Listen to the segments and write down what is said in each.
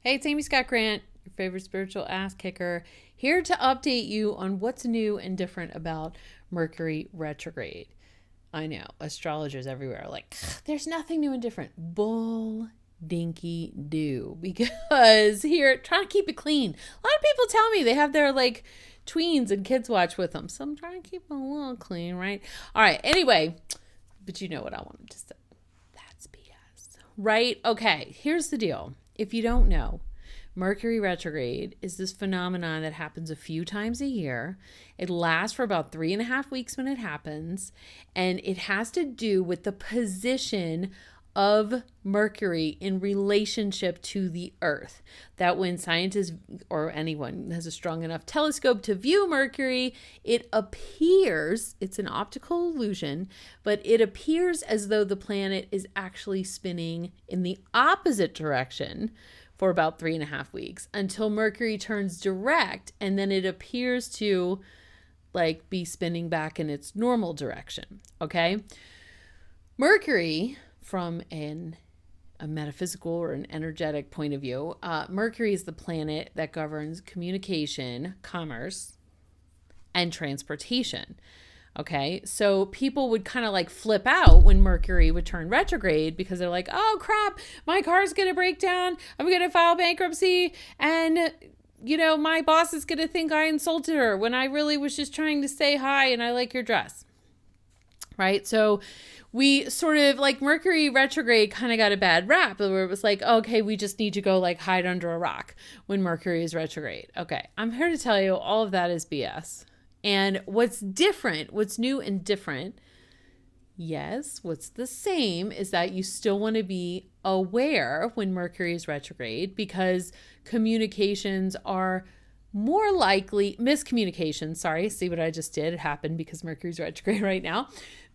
Hey, it's Amy Scott Grant, your favorite spiritual ass kicker, here to update you on what's new and different about Mercury Retrograde. I know, astrologers everywhere are like, there's nothing new and different. Bull dinky do. Because here, trying to keep it clean. A lot of people tell me they have their tweens and kids watch with them. So I'm trying to keep them a little clean, right? All right, anyway, but you know what I wanted to say. That's BS, right? Okay, here's the deal. If you don't know, Mercury retrograde is this phenomenon that happens a few times a year. It lasts for about 3.5 weeks when it happens, and it has to do with the position of Mercury in relationship to the Earth. That when scientists or anyone has a strong enough telescope to view Mercury, it appears, it's an optical illusion, but it appears as though the planet is actually spinning in the opposite direction for about 3.5 weeks until Mercury turns direct, and then it appears to be spinning back in its normal direction. Okay. Mercury, from a metaphysical or an energetic point of view, Mercury is the planet that governs communication, commerce, and transportation. Okay, so people would kind of flip out when Mercury would turn retrograde because they're like, oh crap, my car's going to break down. I'm going to file bankruptcy. And, my boss is going to think I insulted her when I really was just trying to say hi and I like your dress. Right? So we sort of Mercury retrograde kind of got a bad rap where it was okay, we just need to go hide under a rock when Mercury is retrograde. Okay, I'm here to tell you all of that is BS. And what's different, what's new and different, yes, what's the same is that you still want to be aware when Mercury is retrograde because communications are more likely, miscommunications, sorry, see what I just did? It happened because Mercury's retrograde right now.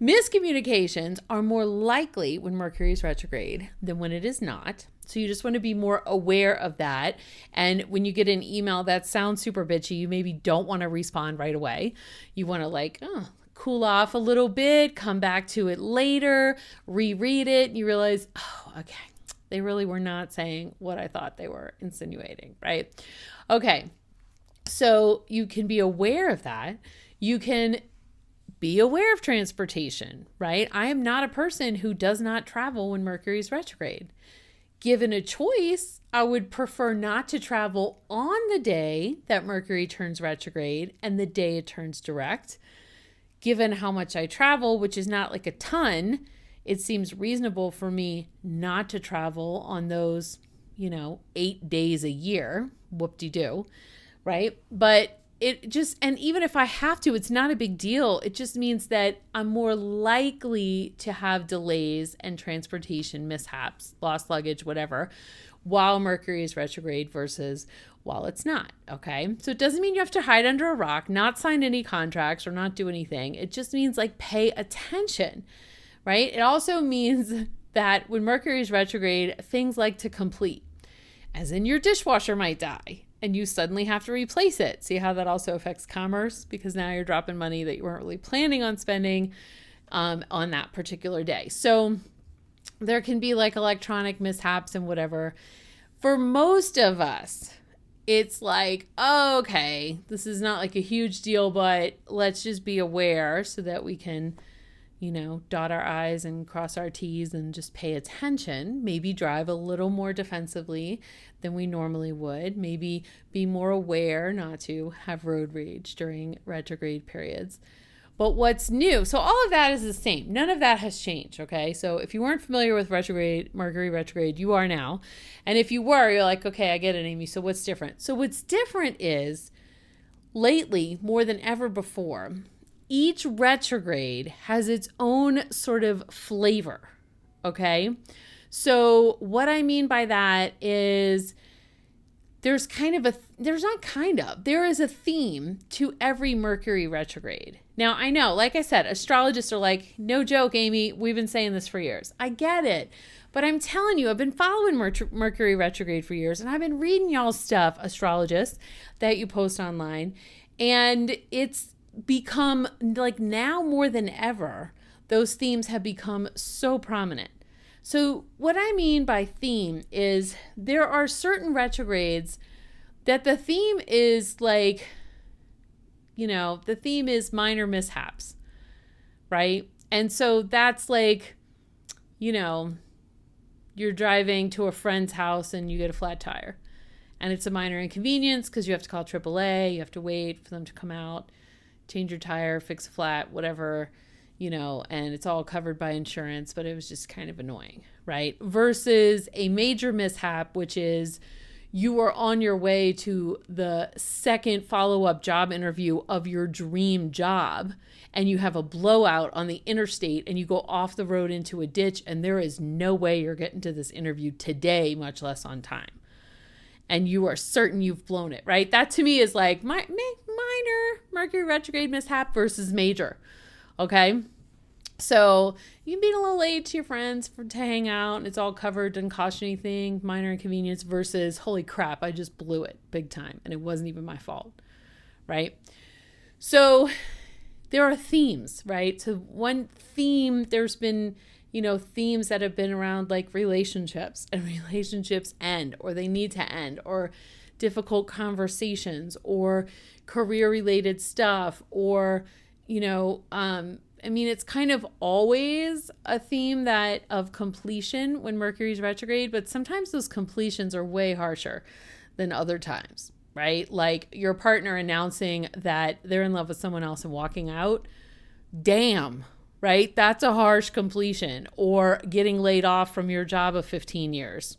Miscommunications are more likely when Mercury is retrograde than when it is not. So you just want to be more aware of that. And when you get an email that sounds super bitchy, you maybe don't want to respond right away. You want to cool off a little bit, come back to it later, reread it, and you realize, oh, okay, they really were not saying what I thought they were insinuating, right? Okay. So you can be aware of that. You can be aware of transportation, right? I am not a person who does not travel when Mercury is retrograde. Given a choice, I would prefer not to travel on the day that Mercury turns retrograde and the day it turns direct. Given how much I travel, which is not a ton, it seems reasonable for me not to travel on those, 8 days a year. Whoop-de-doo. Right? But it just, and even if I have to, it's not a big deal. It just means that I'm more likely to have delays and transportation mishaps, lost luggage, whatever, while Mercury is retrograde versus while it's not. Okay. So it doesn't mean you have to hide under a rock, not sign any contracts or not do anything. It just means pay attention, right? It also means that when Mercury is retrograde, things like to complete, as in your dishwasher might die. And you suddenly have to replace it. See how that also affects commerce? Because now you're dropping money that you weren't really planning on spending on that particular day. So there can be electronic mishaps and whatever. For most of us, it's oh, okay, this is not a huge deal, but let's just be aware so that we can, dot our I's and cross our T's and just pay attention, maybe drive a little more defensively than we normally would, maybe be more aware not to have road rage during retrograde periods. But what's new? So all of that is the same. None of that has changed, okay? So if you weren't familiar with Mercury retrograde, you are now. And if you were, you're okay, I get it, Amy. So what's different? So what's different is lately, more than ever before, each retrograde has its own sort of flavor, okay? So what I mean by that is there is a theme to every Mercury retrograde. Now, I know, like I said, astrologists are no joke, Amy, we've been saying this for years. I get it. But I'm telling you, I've been following Mercury retrograde for years, and I've been reading y'all's stuff, astrologists, that you post online, and it's become now more than ever, those themes have become so prominent. So what I mean by theme is there are certain retrogrades that the theme is like, the theme is minor mishaps, right? And so that's like, you're driving to a friend's house and you get a flat tire. And it's a minor inconvenience because you have to call AAA, you have to wait for them to come out, change your tire, fix a flat, whatever, and it's all covered by insurance, but it was just kind of annoying, right? Versus a major mishap, which is you are on your way to the second follow-up job interview of your dream job, and you have a blowout on the interstate and you go off the road into a ditch, and there is no way you're getting to this interview today, much less on time. And you are certain you've blown it, right? That to me is like minor Mercury retrograde mishap versus major, okay? So you can be a little late to your friends to hang out, and it's all covered, doesn't cost you anything, minor inconvenience versus, holy crap, I just blew it big time, and it wasn't even my fault, right? So there are themes, right? So one theme, there's been themes that have been around like relationships, and relationships end, or they need to end, or difficult conversations, or career related stuff, or, it's kind of always a theme that of completion when Mercury's retrograde, but sometimes those completions are way harsher than other times, right? Like your partner announcing that they're in love with someone else and walking out. Damn. Right? That's a harsh completion. Or getting laid off from your job of 15 years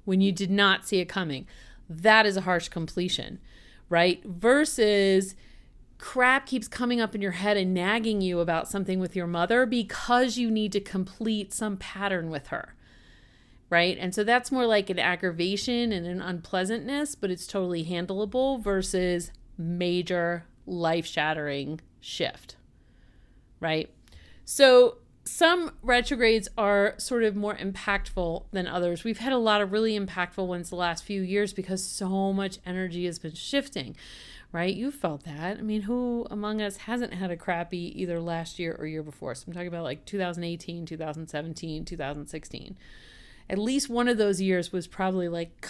when you did not see it coming. That is a harsh completion, right? Versus crap keeps coming up in your head and nagging you about something with your mother because you need to complete some pattern with her, right? And so that's more like an aggravation and an unpleasantness, but it's totally handleable versus major life-shattering shift. Right? So some retrogrades are sort of more impactful than others. We've had a lot of really impactful ones the last few years because so much energy has been shifting, right? You felt that. I mean, who among us hasn't had a crappy either last year or year before? So I'm talking about like 2018, 2017, 2016. At least one of those years was probably like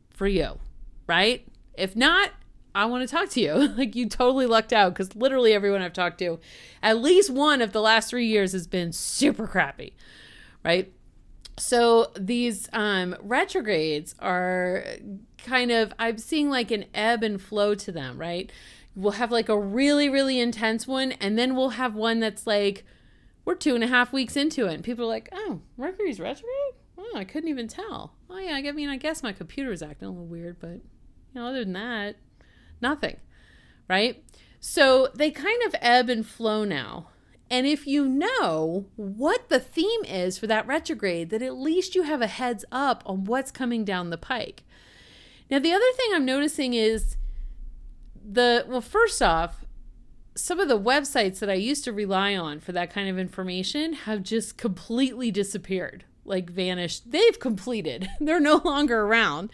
for you, right? If not, I want to talk to you. Like you totally lucked out because literally everyone I've talked to, at least one of the last 3 years has been super crappy, right? So these retrogrades are kind of, I'm seeing like an ebb and flow to them, right? We'll have like a really, really intense one, and then we'll have one that's like, we're 2.5 weeks into it, and people are like, oh, Mercury's retrograde? Oh, I couldn't even tell. Oh yeah, I guess my computer is acting a little weird, but other than that, nothing, right? So they kind of ebb and flow now. And if you know what the theme is for that retrograde, then at least you have a heads up on what's coming down the pike. Now, the other thing I'm noticing is first off, some of the websites that I used to rely on for that kind of information have just completely disappeared, like vanished. They've completed. They're no longer around.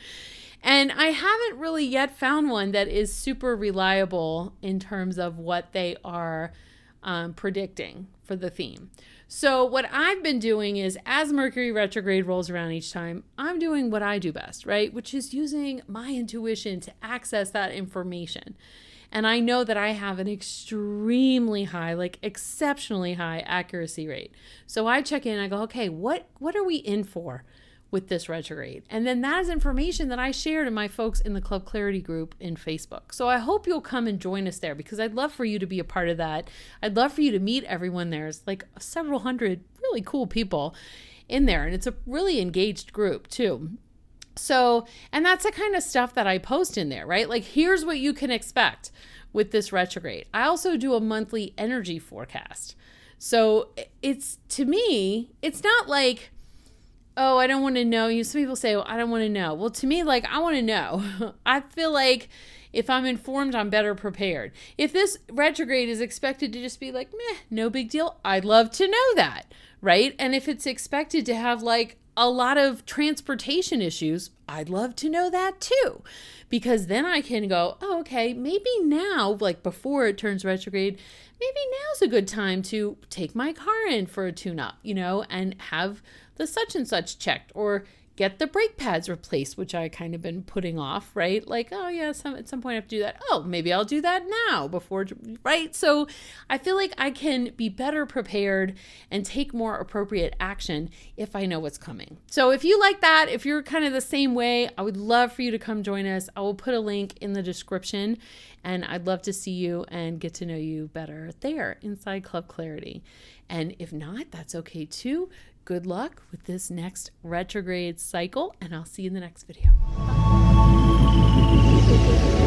And I haven't really yet found one that is super reliable in terms of what they are predicting for the theme. So what I've been doing is, as Mercury retrograde rolls around each time, I'm doing what I do best, right? Which is using my intuition to access that information. And I know that I have an extremely high, like exceptionally high accuracy rate. So I check in, I go, okay, what are we in for with this retrograde? And then that is information that I share to my folks in the Club Clarity group in Facebook. So I hope you'll come and join us there because I'd love for you to be a part of that. I'd love for you to meet everyone there. It's like several hundred really cool people in there, and it's a really engaged group too. So, and that's the kind of stuff that I post in there, right? Like, here's what you can expect with this retrograde. I also do a monthly energy forecast. So it's, to me, it's not like, oh, I don't want to know. Some people say, well, I don't want to know. Well, to me, like, I want to know. I feel like if I'm informed, I'm better prepared. If this retrograde is expected to just be like, meh, no big deal, I'd love to know that, right? And if it's expected to have like a lot of transportation issues, I'd love to know that too, because then I can go, oh, okay, maybe now, like before it turns retrograde, maybe now's a good time to take my car in for a tune-up, and have the such and such checked, or get the brake pads replaced, which I kind of been putting off, right? Like, oh yeah, at some point I have to do that. Oh, maybe I'll do that now before, right? So I feel like I can be better prepared and take more appropriate action if I know what's coming. So if you like that, if you're kind of the same way, I would love for you to come join us. I will put a link in the description, and I'd love to see you and get to know you better there inside Club Clarity. And if not, that's okay too. Good luck with this next retrograde cycle, and I'll see you in the next video. Bye.